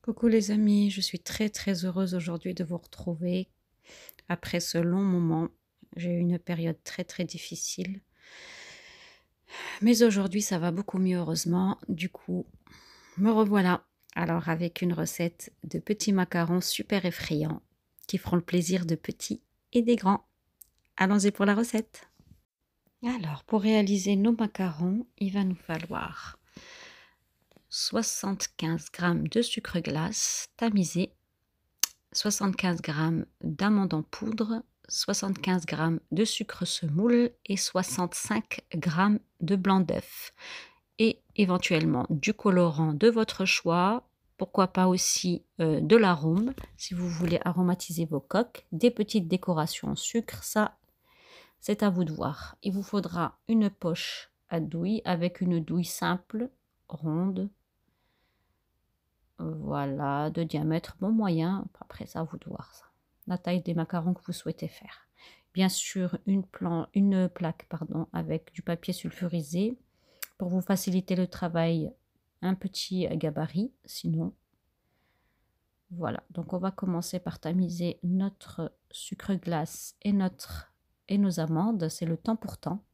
Coucou les amis, je suis très heureuse aujourd'hui de vous retrouver après ce long moment. J'ai eu une période très difficile, mais aujourd'hui ça va beaucoup mieux heureusement. Du coup, me revoilà. Alors avec une recette de petits macarons super effrayants qui feront le plaisir de petits et des grands. Allons-y pour la recette. Alors pour réaliser nos macarons, il va nous falloir 75 g de sucre glace tamisé, 75 g d'amandes en poudre, 75 g de sucre semoule et 65 g de blanc d'œuf. Et éventuellement du colorant de votre choix, pourquoi pas aussi de l'arôme, si vous voulez aromatiser vos coques, des petites décorations en sucre, ça c'est à vous de voir. Il vous faudra une poche à douille avec une douille simple, ronde, voilà, de diamètre bon moyen. Après, ça, à vous de voir ça. La taille des macarons que vous souhaitez faire. Bien sûr, une plaque avec du papier sulfurisé. Pour vous faciliter le travail, un petit gabarit. Sinon, voilà. Donc, on va commencer par tamiser notre sucre glace et nos amandes. C'est le temps pour temps.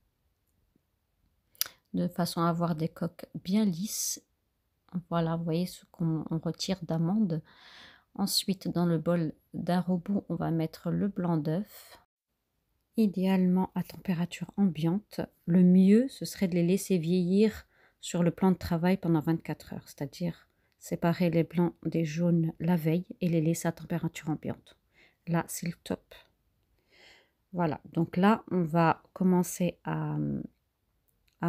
De façon à avoir des coques bien lisses. Voilà, vous voyez ce qu'on retire d'amandes. Ensuite, dans le bol d'un robot, on va mettre le blanc d'œuf, idéalement à température ambiante. Le mieux, ce serait de les laisser vieillir sur le plan de travail pendant 24 heures, c'est-à-dire séparer les blancs des jaunes la veille et les laisser à température ambiante. Là, c'est le top. Voilà, donc là, on va commencer à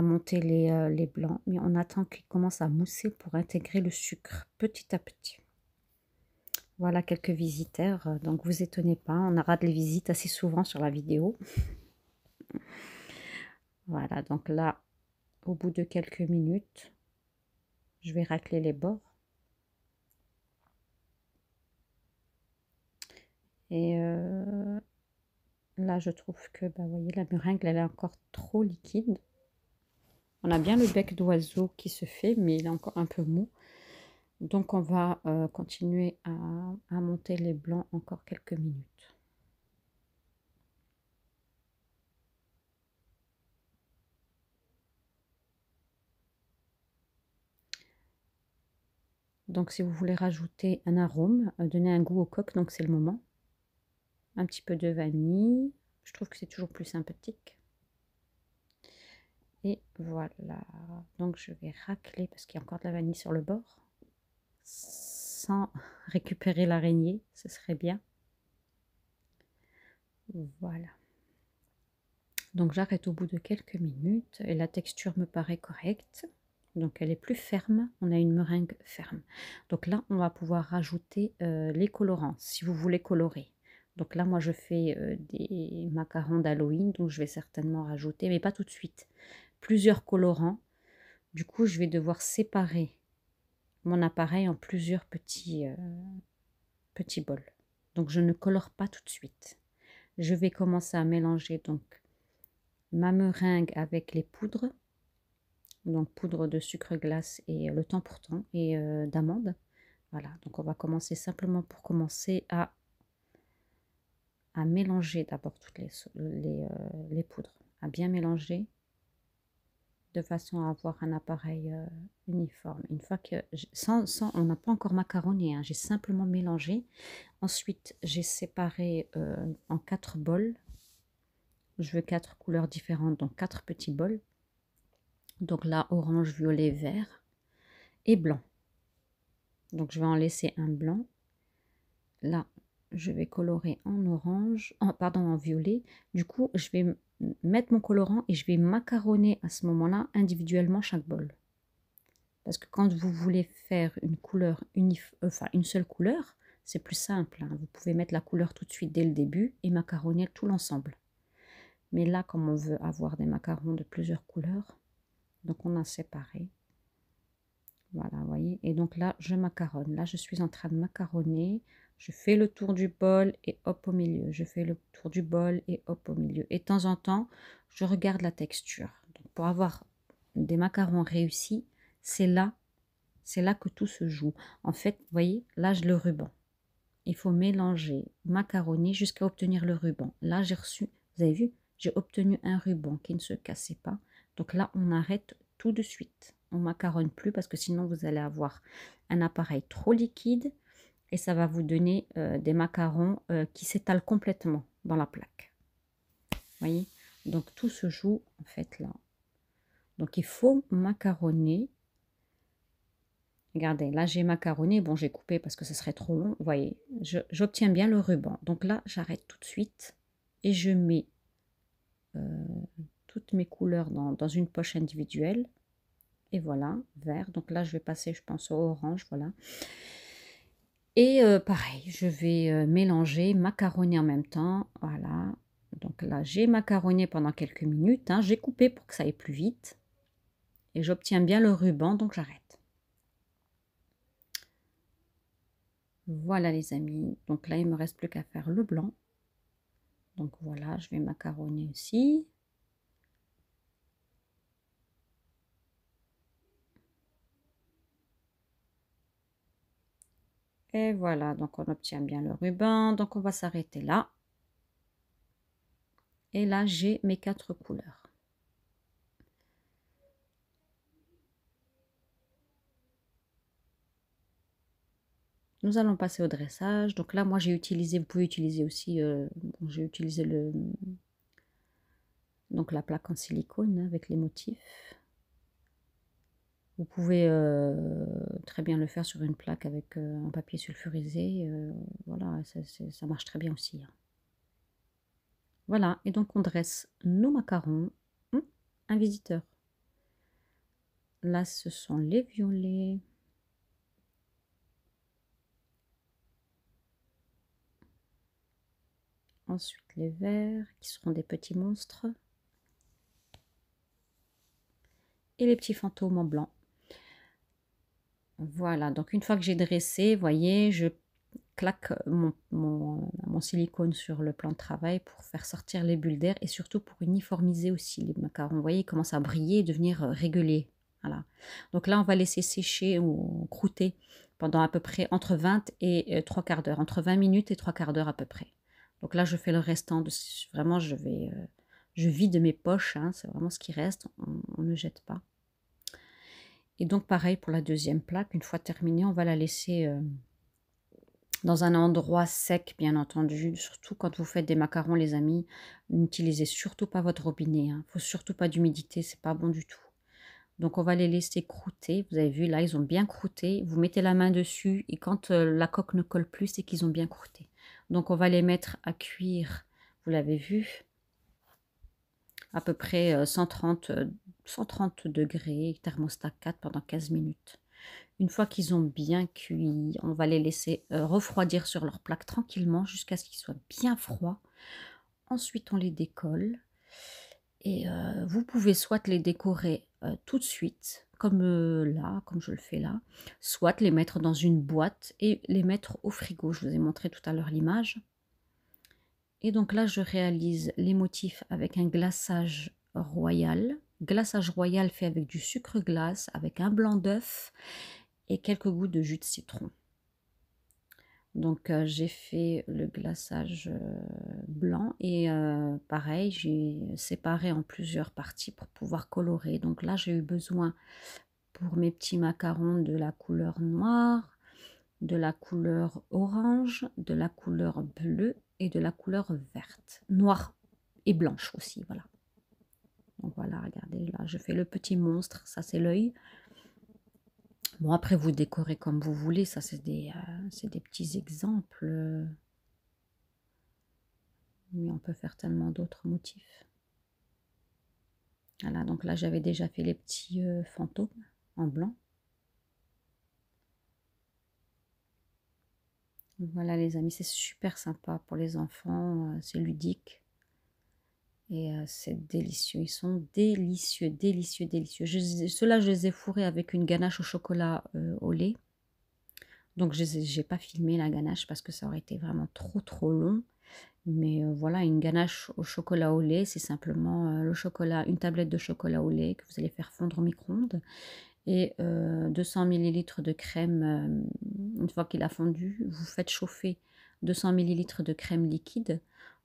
monter les blancs, mais on attend qu'ils commencent à mousser pour intégrer le sucre petit à petit. Voilà quelques visiteurs, donc vous étonnez pas, on aura des visites assez souvent sur la vidéo. Voilà, donc là, au bout de quelques minutes, je vais racler les bords. Et là, je trouve que, vous voyez, la meringue, elle est encore trop liquide. On a bien le bec d'oiseau qui se fait, mais il est encore un peu mou. Donc, on va continuer à monter les blancs encore quelques minutes. Donc, si vous voulez rajouter un arôme, donner un goût au coq, donc c'est le moment. Un petit peu de vanille, je trouve que c'est toujours plus sympathique. Et voilà, donc je vais racler parce qu'il y a encore de la vanille sur le bord, sans récupérer l'araignée, ce serait bien. Voilà. Donc j'arrête au bout de quelques minutes et la texture me paraît correcte. Donc elle est plus ferme, on a une meringue ferme. Donc là, on va pouvoir rajouter les colorants, si vous voulez colorer. Donc là, moi, je fais des macarons d'Halloween, donc je vais certainement rajouter, mais pas tout de suite, plusieurs colorants. Du coup, je vais devoir séparer mon appareil en plusieurs petits bols. Donc je ne colore pas tout de suite. Je vais commencer à mélanger donc ma meringue avec les poudres, donc poudre de sucre glace et le temps pour temps et d'amande. Voilà, donc on va commencer simplement pour commencer à mélanger d'abord toutes les poudres, à bien mélanger de façon à avoir un appareil uniforme. Une fois que, on n'a pas encore macaronné, hein, j'ai simplement mélangé. Ensuite, j'ai séparé en 4 bols. Je veux 4 couleurs différentes, donc 4 petits bols. Donc là, orange, violet, vert et blanc. Donc je vais en laisser un blanc. Là, je vais colorer en orange, en violet. Du coup, je vais mettre mon colorant et je vais macaronner à ce moment-là individuellement chaque bol. Parce que quand vous voulez faire une couleur une seule couleur, c'est plus simple, hein. Vous pouvez mettre la couleur tout de suite dès le début et macaronner tout l'ensemble. Mais là, comme on veut avoir des macarons de plusieurs couleurs, donc on a séparé. Voilà, vous voyez. Et donc là, je macaronne. Là, je suis en train de macaronner. Je fais le tour du bol et hop au milieu. Je fais le tour du bol et hop au milieu. Et de temps en temps, je regarde la texture. Donc, pour avoir des macarons réussis, c'est là C'est là que tout se joue. En fait, vous voyez, là, le ruban. Il faut mélanger macaroni jusqu'à obtenir le ruban. Là, j'ai reçu, vous avez vu, j'ai obtenu un ruban qui ne se cassait pas. Donc là, on arrête tout de suite. On macaronne plus parce que sinon, vous allez avoir un appareil trop liquide et ça va vous donner des macarons qui s'étalent complètement dans la plaque. Vous voyez? Donc tout se joue en fait là. Donc il faut macaronner. Regardez, là j'ai macaronné. Bon, j'ai coupé parce que ce serait trop long. Vous voyez, j'obtiens bien le ruban. Donc là, j'arrête tout de suite et je mets toutes mes couleurs dans une poche individuelle. Et voilà, vert. Donc là, je vais passer, je pense, au orange. Voilà. Et pareil, je vais mélanger, macaronner en même temps. Voilà. Donc là, j'ai macaronné pendant quelques minutes. Hein. J'ai coupé pour que ça aille plus vite. Et j'obtiens bien le ruban, donc j'arrête. Voilà les amis. Donc là, il ne me reste plus qu'à faire le blanc. Donc voilà, je vais macaronner aussi. Et voilà, donc on obtient bien le ruban. Donc on va s'arrêter là. Et là, j'ai mes 4 couleurs. Nous allons passer au dressage. Donc là, moi, j'ai utilisé, vous pouvez utiliser aussi, bon, j'ai utilisé donc la plaque en silicone hein, avec les motifs. Vous pouvez très bien le faire sur une plaque avec un papier sulfurisé. Voilà, ça marche très bien aussi. Hein. Voilà, et donc on dresse nos macarons. Un visiteur. Là, ce sont les violets. Ensuite, les verts, qui seront des petits monstres. Et les petits fantômes en blanc. Voilà, donc une fois que j'ai dressé, vous voyez, je claque mon silicone sur le plan de travail pour faire sortir les bulles d'air et surtout pour uniformiser aussi les macarons. Vous voyez, ils commencent à briller et devenir réguliers. Voilà. Donc là, on va laisser sécher ou croûter pendant à peu près entre 20 et 3 quarts d'heure, entre 20 minutes et 3 quarts d'heure à peu près. Donc là, je fais le restant. Vraiment, je vide mes poches, hein, c'est vraiment ce qui reste, on ne jette pas. Et donc pareil pour la deuxième plaque, une fois terminée, on va la laisser dans un endroit sec, bien entendu. Surtout quand vous faites des macarons, les amis, n'utilisez surtout pas votre robinet. Il ne faut surtout pas d'humidité, c'est pas bon du tout. Donc on va les laisser croûter. Vous avez vu, là, ils ont bien croûté. Vous mettez la main dessus et quand la coque ne colle plus, c'est qu'ils ont bien croûté. Donc on va les mettre à cuire, vous l'avez vu, à peu près 130 degrés, thermostat 4 pendant 15 minutes. Une fois qu'ils ont bien cuit, on va les laisser refroidir sur leur plaque tranquillement jusqu'à ce qu'ils soient bien froids. Ensuite, on les décolle. Et vous pouvez soit les décorer tout de suite, comme là, comme je le fais là, soit les mettre dans une boîte et les mettre au frigo. Je vous ai montré tout à l'heure l'image. Et donc là, je réalise les motifs avec un glaçage royal. Glaçage royal fait avec du sucre glace, avec un blanc d'œuf et quelques gouttes de jus de citron. Donc j'ai fait le glaçage blanc et pareil, j'ai séparé en plusieurs parties pour pouvoir colorer. Donc là, j'ai eu besoin pour mes petits macarons de la couleur noire, de la couleur orange, de la couleur bleue et de la couleur verte. Noire et blanche aussi, voilà. Donc voilà, regardez, là, je fais le petit monstre, ça c'est l'œil. Bon, après, vous décorez comme vous voulez, ça c'est des petits exemples. Mais on peut faire tellement d'autres motifs. Voilà, donc là, j'avais déjà fait les petits fantômes en blanc. Voilà les amis, c'est super sympa pour les enfants, c'est ludique. Et c'est délicieux, ils sont délicieux, délicieux, délicieux. Ceux-là, je les ai fourrés avec une ganache au chocolat au lait. Donc, je n'ai pas filmé la ganache parce que ça aurait été vraiment trop long. Mais voilà, une ganache au chocolat au lait, c'est simplement le chocolat, une tablette de chocolat au lait que vous allez faire fondre au micro-ondes. et 200 millilitres de crème. Une fois qu'il a fondu, vous faites chauffer 200 millilitres de crème liquide.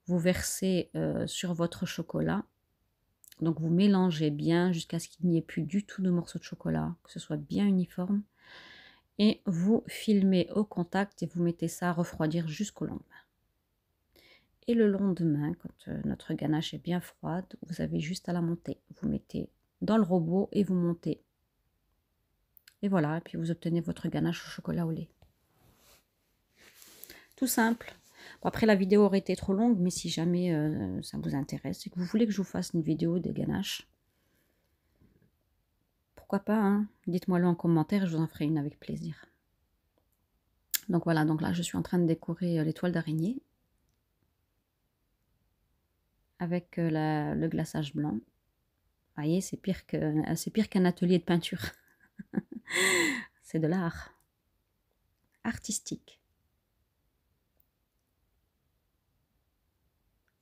Vous versez sur votre chocolat. Donc vous mélangez bien jusqu'à ce qu'il n'y ait plus du tout de morceaux de chocolat, que ce soit bien uniforme. Et vous filmez au contact et vous mettez ça à refroidir jusqu'au lendemain. Et le lendemain, quand notre ganache est bien froide, vous avez juste à la monter. Vous mettez dans le robot et vous montez. Et voilà, et puis vous obtenez votre ganache au chocolat au lait. Tout simple. Bon, après, la vidéo aurait été trop longue, mais si jamais ça vous intéresse et que vous voulez que je vous fasse une vidéo des ganaches, pourquoi pas, hein? Dites-moi-le en commentaire et je vous en ferai une avec plaisir. Donc voilà, donc là je suis en train de décorer les toiles d'araignée avec le glaçage blanc. Vous voyez, c'est pire qu'un atelier de peinture. C'est de l'art artistique.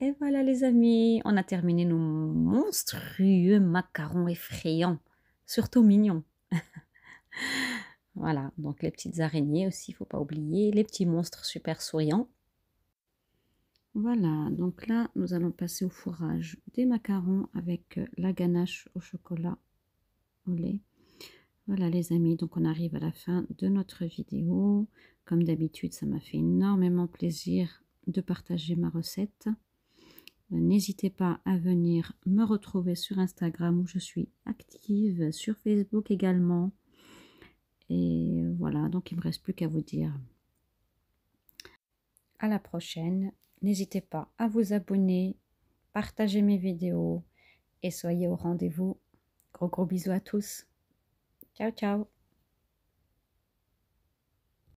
Et voilà les amis, on a terminé nos monstrueux macarons effrayants, surtout mignons. Voilà, donc les petites araignées aussi, il ne faut pas oublier, les petits monstres super souriants. Voilà, donc là, nous allons passer au fourrage des macarons avec la ganache au chocolat au lait. Voilà les amis, donc on arrive à la fin de notre vidéo. Comme d'habitude, ça m'a fait énormément plaisir de partager ma recette. N'hésitez pas à venir me retrouver sur Instagram où je suis active, sur Facebook également. Et voilà, donc il ne me reste plus qu'à vous dire à la prochaine. N'hésitez pas à vous abonner, partager mes vidéos et soyez au rendez-vous. Gros bisous à tous. Ciao, ciao.